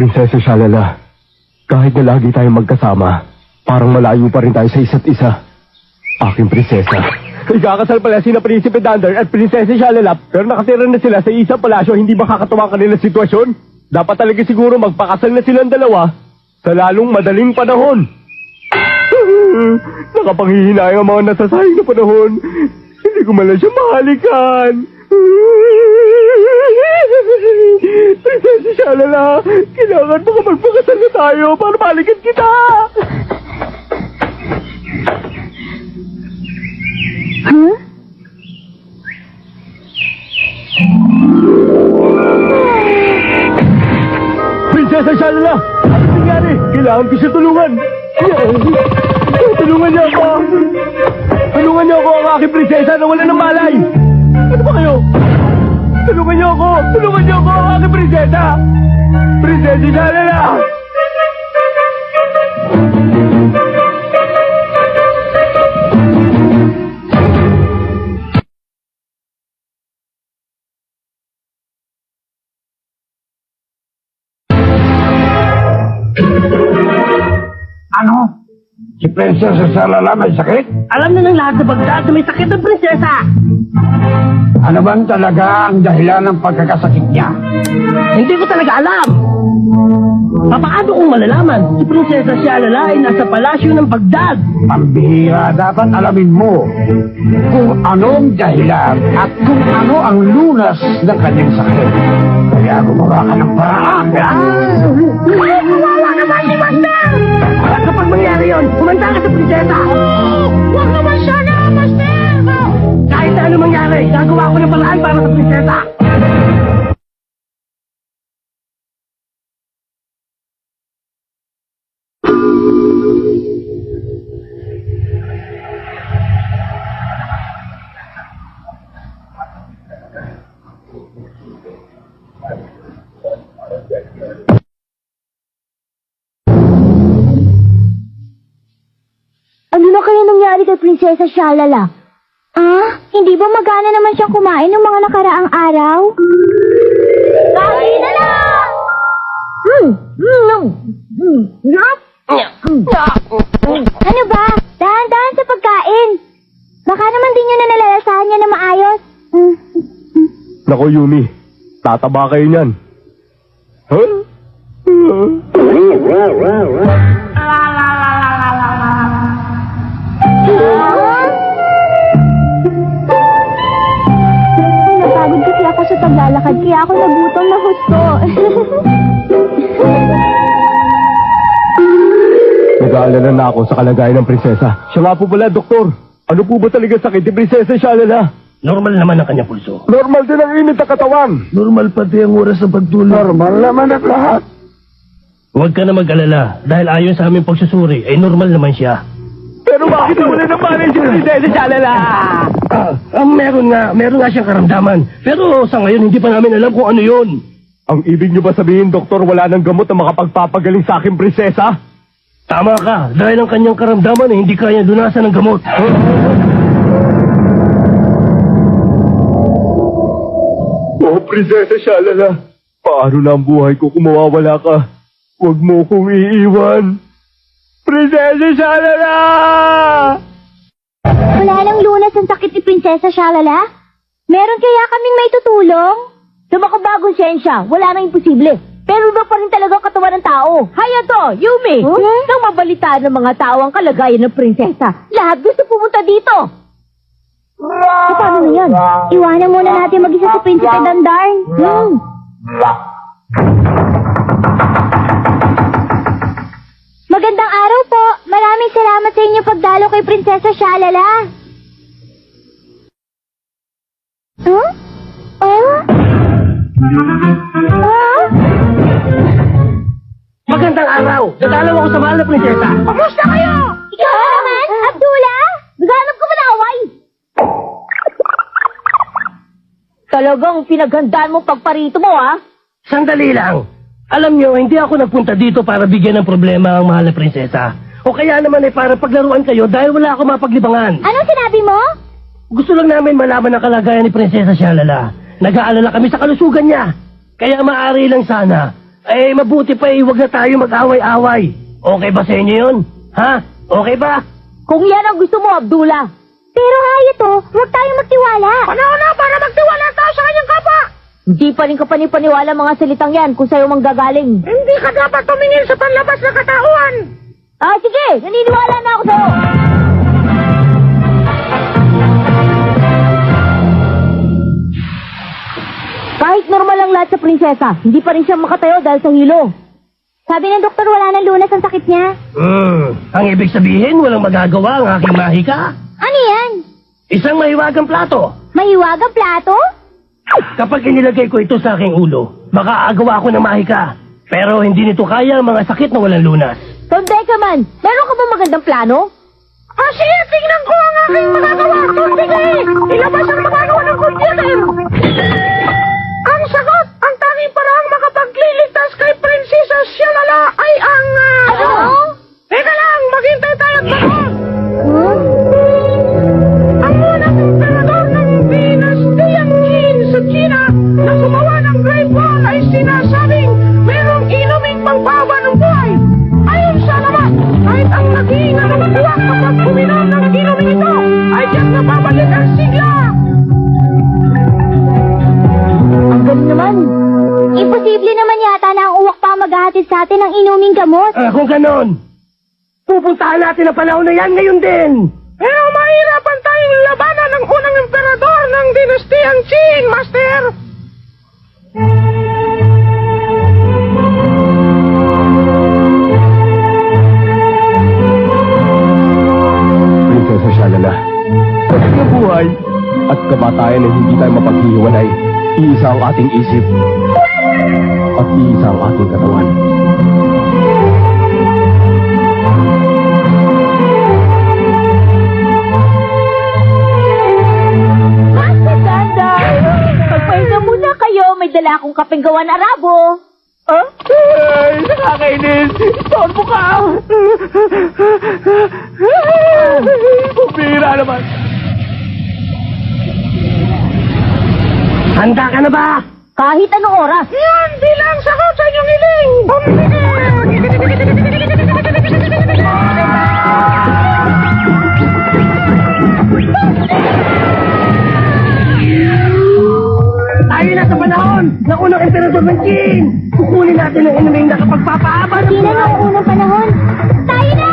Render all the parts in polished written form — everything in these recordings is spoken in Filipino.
Prinsesa Shalala, kahit na lagi tayong magkasama, parang malayo pa rin tayo sa isa't isa. Aking prinsesa. Ikakasal pala sina Prinsipe Dander at Prinsesa Shalala, pero nakatira na sila sa isang palasyo, hindi makakatuwa ang kanilang sitwasyon. Dapat talaga siguro magpakasal na silang dalawa sa lalong madaling panahon. Nakapanghihinayang ang mga nasasayang na panahon. Hindi ko man lang siya mahalikan. Prinsesa Shalala, kailangan mo ka magpakasal na tayo para mahalikan kita. Huh? Prinsesa Shalala, ano nangyari? Kailangan ko siya tulungan. Tulungan niyo ako. Tulungan niyo ako, ang aking prinsesa na wala ng malay. Ano ba kayo? Tulungan niyo ako. Tulungan niyo ako, ang aking prinsesa. Prinsesa Shalala. Ano? Si Prinsesa Shalala may sakit? Alam na ng lahat na Baghdad na may sakit ng prinsesa. Ano bang talaga ang dahilan ng pagkakasakit niya? Hindi ko talaga alam. Papaano kung malalaman? Si Prinsesa Shalala ay nasa palasyo ng Baghdad. Pambihira, dapat alamin mo kung anong dahilan at kung ano ang lunas ng kanyang sakit. Kaya gumawa ka ng paraan. Wala naman si Master! Kapag mangyari yun, kumanta ka sa prinsesa. Huwag naman sana, Master! Kahit na ano mangyari, gagawa ko ng paraan para sa prinsesa. Ano na kaya nangyari kay Prinsesa Shalala? Ah, hindi ba magana naman siyang kumain ng mga nakaraang araw? Kain na na! Ano ba? Dahan-dahan sa pagkain. Baka naman din nyo na nalalasahan niya na maayos. Nako, Yumi. Tataba kayo niyan. Huh? Napagod kasi ako sa paglalakad, kaya ako nagutom na husto. Nag-aalala na ako sa kalagayan ng prinsesa. Siya nga po pala, doktor. Ano po ba talaga sakit ni Prinsesa Shalala? Normal naman ang kanyang pulso. Normal din ang init ng katawan. Normal pati ang oras ng pagtulog. Normal naman ang lahat. Huwag ka na mag-alala. Dahil ayon sa aming pagsusuri, ay normal naman siya. Pero bakit wala na pala si Prinsesa Shalala? Meron nga siyang karamdaman. Pero sa ngayon, hindi pa namin alam kung ano yun. Ang ibig niyo ba sabihin, doktor, wala nang gamot na makapagpapagaling sa aking prinsesa? Tama ka. Dahil ang kanyang karamdaman ay hindi kaya lunasan ng gamot. Oh, Prinsesa Shalala, paano na ang buhay ko kung mawawala ka? Huwag mo kong iiwan. Prinsesa Shalala! Wala nang lunas ang sakit ni Prinsesa Shalala? Meron kaya kaming may tutulong? Sa makabagong siyensya, wala nang imposible. Pero iba pa rin talaga ang katawan ng tao. Hayato, Yumi! Nang mabalitaan ng mga tao ang kalagayan ng prinsesa, lahat gusto pumunta dito. So, paano na yun? Iwanan muna natin mag-isa si Prinsipe Dandar. Magandang araw po. Maraming salamat sa inyo pagdalo kay Prinsesa Shalala. Huh? Magandang araw! Dadalaw ako sa mahal na prinsesa. Kamusta kayo? Ikaw naman, Abdullah? Naghanap ka ba na away? Talagang pinaghandaan mo pagparito mo, ha? Sandali lang. Alam nyo, hindi ako nagpunta dito para bigyan ng problema ang mahal na prinsesa. O kaya naman ay para paglaruan kayo dahil wala ako mapaglibangan. Anong sinabi mo? Gusto lang namin malaman ang kalagayan ni Prinsesa Shalala. Nag-aalala kami sa kalusugan niya. Kaya maaari lang sana Eh, mabuti pa huwag na tayo mag-away-away. Okay ba sa inyo yun? Ha? Okay ba? Kung yan ang gusto mo, Abdullah. Pero Hayato, huwag tayong magtiwala. Panahon na para magtiwala tayo sa kanyang kapwa! Hindi pa rin ka panipaniwala mga salitang yan kung sa'yo manggagaling. Hindi ka dapat tumingin sa panlabas na katauhan! Ah, sige, naniniwala na ako sa'yo. Kahit normal lang lahat sa prinsesa, hindi pa rin siya makatayo dahil sa hilo. Sabi ng doktor, wala nang lunas ang sakit niya. Ang ibig sabihin, walang magagawa ang aking mahika? Ano yan? Isang mahiwagang plato. Mahiwagang plato? Kapag inilagay ko ito sa aking ulo, makaagawa ako ng mahika. Pero hindi nito kaya ang mga sakit na walang lunas. Tondeka man, meron ka ba magandang plano? Sige, tingnan ko ang aking magagawa. Sige, ilabas ang magagawa ng computer. Ang sagot, ang tanging paraang makapagliligtas kay Prinsesa Shalala ay ang... Ano? Teka lang, maghintay tayo at magot. Huh? Ang unang emperador ng dinastiyang Qin sa China na gumawa ng Great Wall ay sinasabing merong inuming pangpaba ng buhay. Ayon sa laman, kahit ang naging namamabuwak kapag uminom ng inuming ito ay diyak na babalik ang sigla. Ang galing naman. Imposible naman yata na ang uwak pa maghahatid sa atin ng inuming gamot. Kung ganon, pupuntahan natin ang panahon na yan ngayon din. Pero mahirapan tayong labanan ng unang emperador ng dinastiyang Qin, Master. Prinsesa Shalala, sa ng buhay at kabatayan ay hindi tayo mapaghihiwalay. Iisa ang ating isip at iisa ang ating katawan. Master Ganda! Pagpahinga muna kayo, may dala akong kapeng gawa na Arabo. Ah? Ay, nakakainis! Torbo ka! Pumira naman! Handa ka na ba? Kahit anong oras. Yan, bilang sagot sa inyong iling! Tayo na sa panahon ng unang emperador ng Qin! Kukunin natin ang inuming nakapagpapaaba ng Hindi na buhay! ng unang panahon. Tayo na!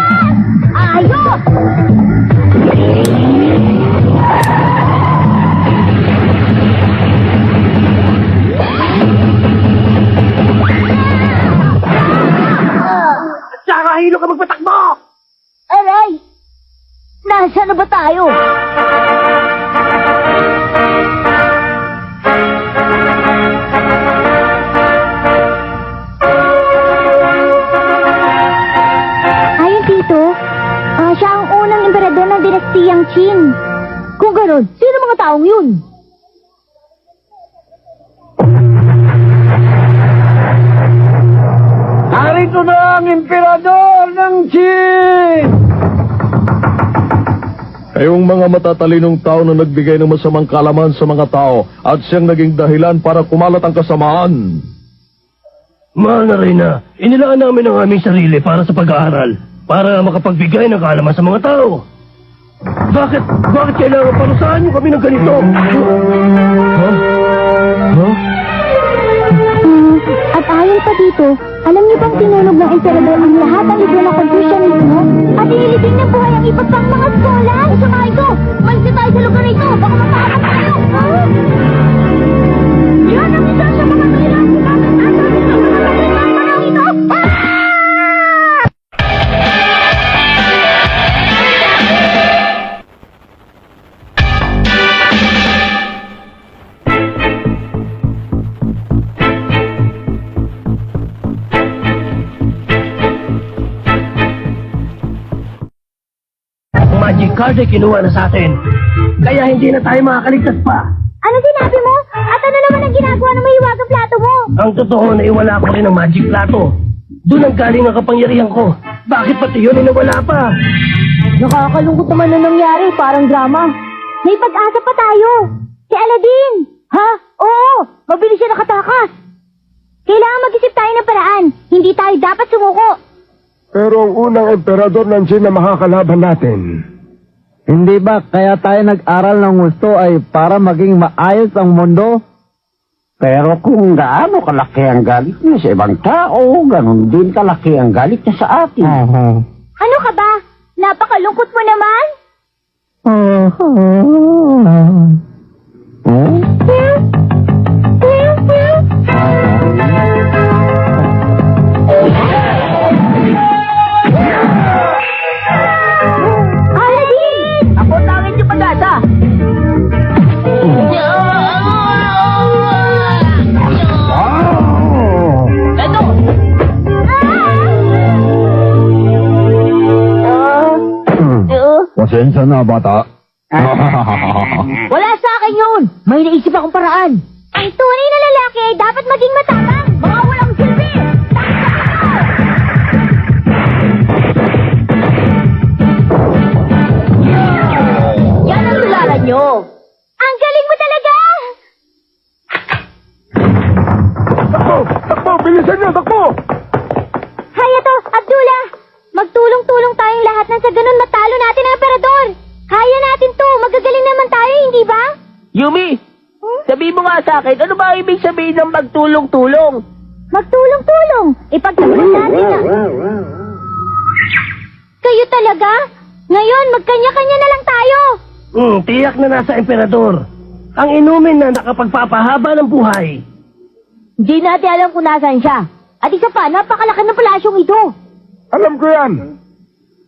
Ayos! Tsaka hilo ka magpatakbo! Aray! Nasaan na ba tayo? Ayun, Tito. Siya ang unang emperador ng dinastiyang Qin. Kung ganon, sino mga taong yun? Narito na ang emperador ng Qin! Kayong mga matatalinong tao na nagbigay ng masamang kalaman sa mga tao at siyang naging dahilan para kumalat ang kasamaan. Mahal na Reyna, inilaan namin ang aming sarili para sa pag-aaral, para makapagbigay ng kaalaman sa mga tao. Bakit kailangan parusahan niyo kami ng ganito? At ayon pa dito, alam niyo bang tinunog ng emperador ang lahat ng libro ng Confucianismo? At inilibing ng buhay ang iba't pang mga skola? Usamahin ko! Malis tayo sa lugar na ito! Baka mapahamak tayo! Yan ang isa sa mga dahilan kung bakit asa rin ang mga dahilan panahon ito! Magic card ay kinuha na sa atin. Kaya hindi na tayo makakaligtas pa. Ano sinabi mo? At ano naman ang ginagawa ng mahiwagang plato mo? Ang totoo na iwala ko rin ang magic plato. Doon ang galing ang kapangyarihan ko. Bakit pati yun ay nawala pa? Nakakalungkot naman na nangyari, parang drama. May pag-asa pa tayo. Si Aladdin! Ha? Oo! Mabilis siya nakatakas. Kailangan mag Mag-isip tayo ng paraan. Hindi tayo dapat sumuko. Pero ang unang emperador ng Jin na makakalaban natin. Hindi ba kaya tayo nag-aral ng gusto ay para maging maayos ang mundo? Pero kung gaano kalaki ang galit niya sa ibang tao, ganun din kalaki ang galit niya sa atin. Ano ka ba? Napakalungkot mo naman. Aladdin! Ako tangin yung pag-asa. Eto! Pasensya na, bata. Wala sa akin yun! May naisip akong paraan. Ang tunay na lalaki ay dapat maging matapang. Mga walang silbi! Yan ang tulala nyo. Ang galing mo talaga! Takbo! Takbo! Bilisan niyo! Takbo! Hayato, Abdullah! Magtulong-tulong tayong lahat nang sa ganun matalo natin ang emperador! Kaya natin to! Magagaling naman tayo, hindi ba? Yumi, sabi mo nga sa akin, ano ba ang ibig sabihin ng magtulong-tulong? Magtulong-tulong! Ipagtanggol natin na... Kayo talaga? Ngayon, magkanya-kanya na lang tayo! Tiyak na nasa emperador. Ang inumin na nakapagpapahaba ng buhay. Hindi natin alam kung nasaan siya. At isa pa, napakalaki ng palasyong ito. Alam ko yan!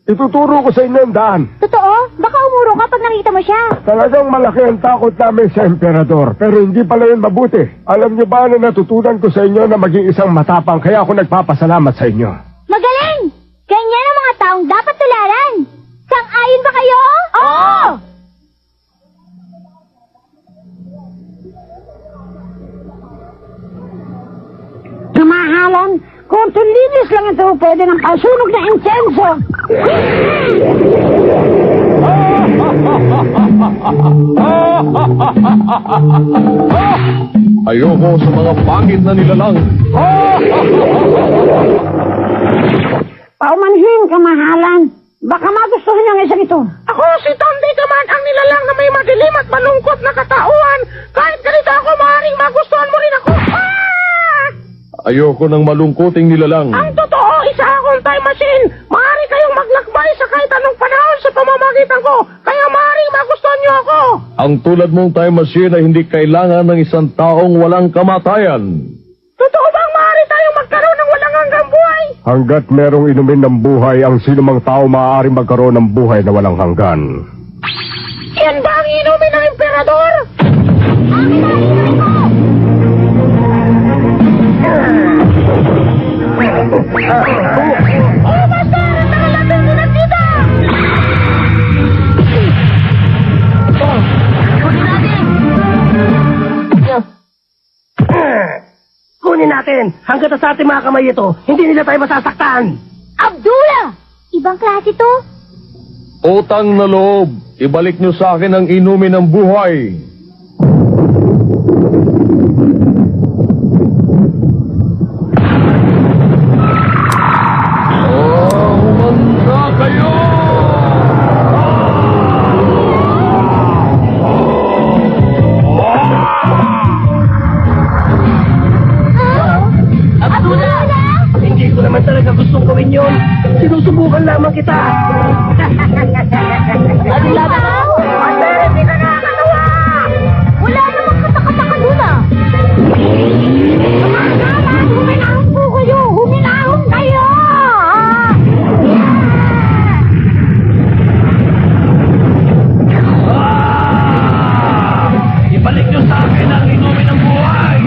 Ituturo ko sa inyo ang daan. Totoo? Baka umuro ka pag nakita mo siya. Talagang malaki ang takot namin sa emperador, pero hindi pala yun mabuti. Alam niyo ba na natutunan ko sa inyo na maging isang matapang, kaya ako nagpapasalamat sa inyo. Magaling! Ganyan ang mga taong dapat tularan. Sang-ayon ba kayo? Oo! Kamahalan, kung tulinis lang ito, pwede ng pasunog na insenso. Ayoko sa mga pangit na nilalang. Paumanhin, kamahalan. Baka magustuhan niyo ang isang ito. Ako si Tondi Kaman, ang nilalang na may madilim at malungkot na katauhan. Kahit ganito ako, maaaring magustuhan mo rin ako. Ayoko ng malungkuting nilalang. Ang totoo, isa akong time machine. Maaari kayong maglakbay sa kahit anong panahon sa pamamagitan ko. Kaya maaaring magustuhan niyo ako. Ang tulad mong time machine ay hindi kailangan ng isang taong walang kamatayan. Totoo bang maaari tayong magkaroon ng walang hanggang buhay? Hanggat merong inumin ng buhay, ang sinumang tao maaaring magkaroon ng buhay na walang hanggan. Yan ba ang inumin ng emperador? Oh, Master! Nakalapin mo na dito! Kunin natin! Hanggat sa ating mga kamay ito, hindi nila tayo masasaktan! Abdullah! Ibang klase to. Utang na loob, ibalik niyo sa akin ang inumin ng buhay. Humanda kayo! Abdullah! Hindi ko naman talaga gustong gawin yun. Sinusubukan lamang kita. Ano lamang? Master, hindi ka nakakatawa! Wala namang katakataka dun ah. Kamahalan, huminahon po kayo! Huminahon kayo! Ibalik niyo sa akin ang inumin ng buhay!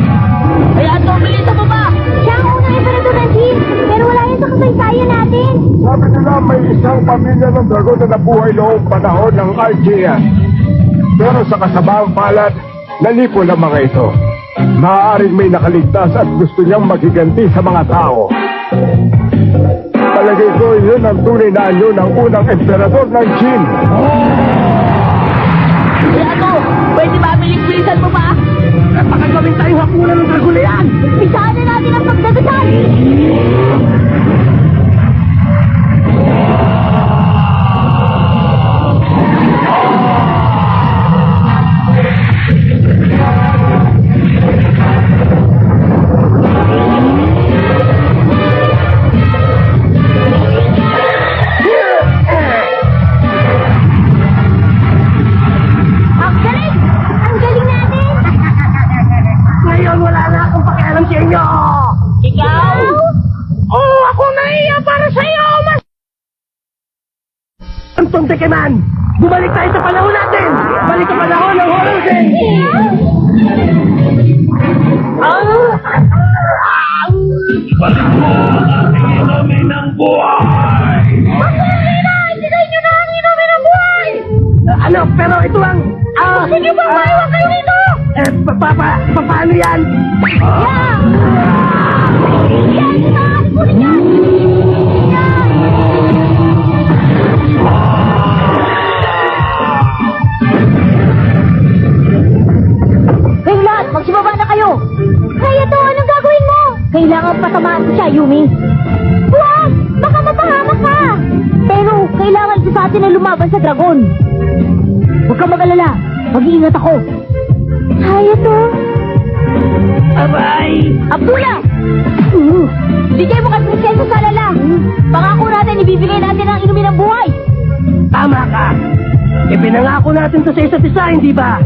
Kaya ito, bilisan mo ba? Siya ang unang emperador ng Jin, pero wala yan sa kasaysayan natin. Sabi nila may isang pamilya ng dragon na nabuhay noong panahon ng Argean. Pero sa kasabaang palad, nalipol ang mga ito. Maaaring may nakaligtas at gusto niyang magiganti sa mga tao. Palagay ko yun ang tunay na anyo ng unang emperador ng Jin. Kaya ito, pwede ba bilisan mo ba? Baka gawin tayong hakunan ng dragon na yan! Isahan na natin ang pagdadasal. Tuntikiman! Bumalik tayo sa panahon natin! Balik sa panahon ng horror din! Ano, pero ito ang... Sige ba, maiwan kayo dito! Paano yan? Kayong lahat, magsibaba na kayo! Kaya to, anong gagawin mo? Kailangan patamaan ko siya, Yumi. Huwag! Baka mapahamak ka! Pero kailangan ko sa atin na lumaban sa dragon. Huwag kang mag-alala. Mag-iingat ako. Kaya to. Abay! Abdullah! Bigay mo kay Prinsesa Shalala. Pangako natin, ibibigay natin ang inumin ng buhay. Tama ka! Ipinangako natin to sa isa't isa, hindi ba?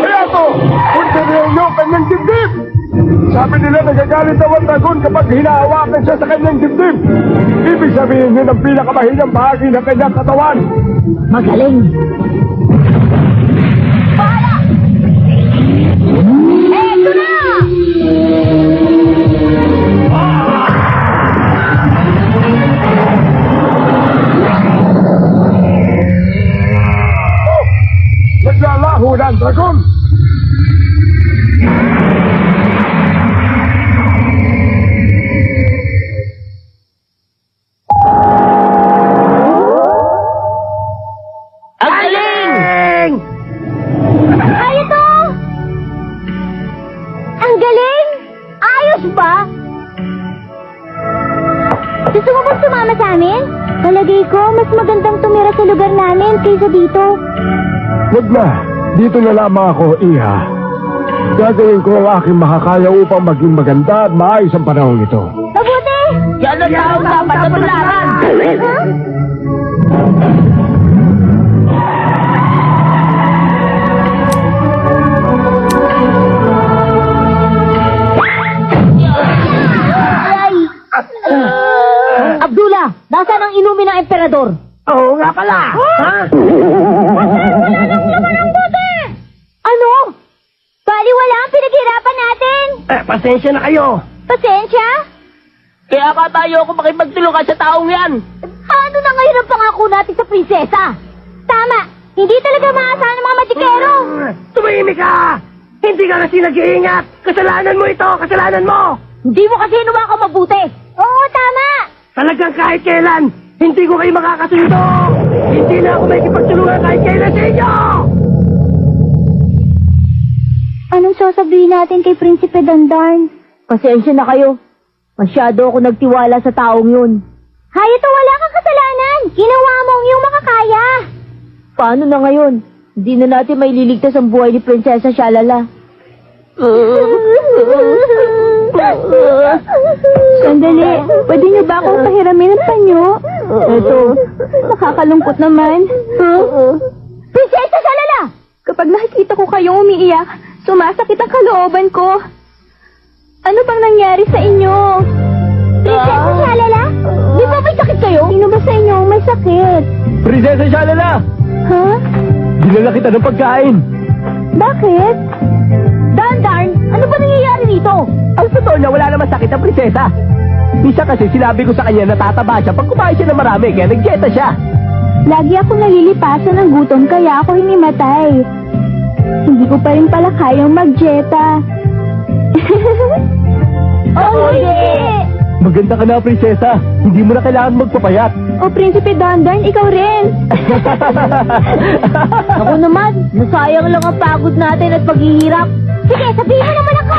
Kaya to! Punta niyo yung kanyang dibdib! Sabi nila nagagalit daw ang dragon kapag hinahawakan siya sa kanyang dibdib. Ibig sabihin yun ang pinakamahinang bahagi ng kanyang katawan. Magaling. Para! Eto na! Naglalaho na ang dragon. Ang galing! Kaya to! Ang galing! Ayos ba? Gusto mo bang sumama sa amin? Palagay ko, mas magandang tumira sa lugar namin kaysa dito. Huwag na. Dito na lamang ako, Iha. Gagawin ko ang aking makakaya upang maging maganda at maayos ang panahon ito. Mabuti! Yan ang tao dapat sa tularan! Ay! Abdullah, nasaan ang inumin ng emperador? Oo nga pala! Ha? Ano? Baliwala ang pinaghirapan natin! Pasensya na kayo! Pasensya? Kaya ka tayo ako makipagtulungan sa taong yan! Ano na ngayon ang pangako natin sa prinsesa? Tama! Hindi talaga maasahan ng mga matikero! Tumahimik ka! Hindi ka kasi nag-iingat! Kasalanan mo ito! Kasalanan mo! Hindi mo kasi hinuwa ka mabuti! Oo, tama! Talagang kahit kailan, hindi ko kayo makakasundo! Hindi na ako may kipagtulungan kahit kailan sa inyo! Anong sasabihin natin kay Prinsipe Dandan? Pasensya na kayo. Masyado ako nagtiwala sa taong yun. Hayato, wala kang kasalanan. Ginawa mo ang iyong makakaya. Paano na ngayon? Hindi na natin may liligtas ang buhay ni Prinsesa Shalala. Sandali, pwede niyo ba akong pahiramin ng panyo? Eto, nakakalungkot naman. Prinsesa Shalala! Kapag nakikita ko kayong umiiyak, sumasakit ang kalooban ko. Ano bang nangyari sa inyo? Prinsesa Shalala? Di ba may sakit kayo? Sino ba sa inyo ang may sakit? Prinsesa Shalala! Ha? Dinala kita ng pagkain. Bakit? Dandan, ano ba nangyayari dito? Ang totoo niya, wala naman sakit ang prinsesa. Minsan kasi sinabi ko sa kanya natataba siya pag kumain siya ng marami, kaya nag-dieta siya. Lagi akong nalilipasan ng gutom kaya ako hinimatay. Hindi ko pa rin pala kayang mag-dieta. Oh, hindi! Maganda ka na, prinsesa. Hindi mo na kailangan magpapayat. O, Prinsipe Dandan, ikaw rin. Ako naman, nasayang lang ang pagod natin at paghihirap. Sige, sabihin mo naman ako.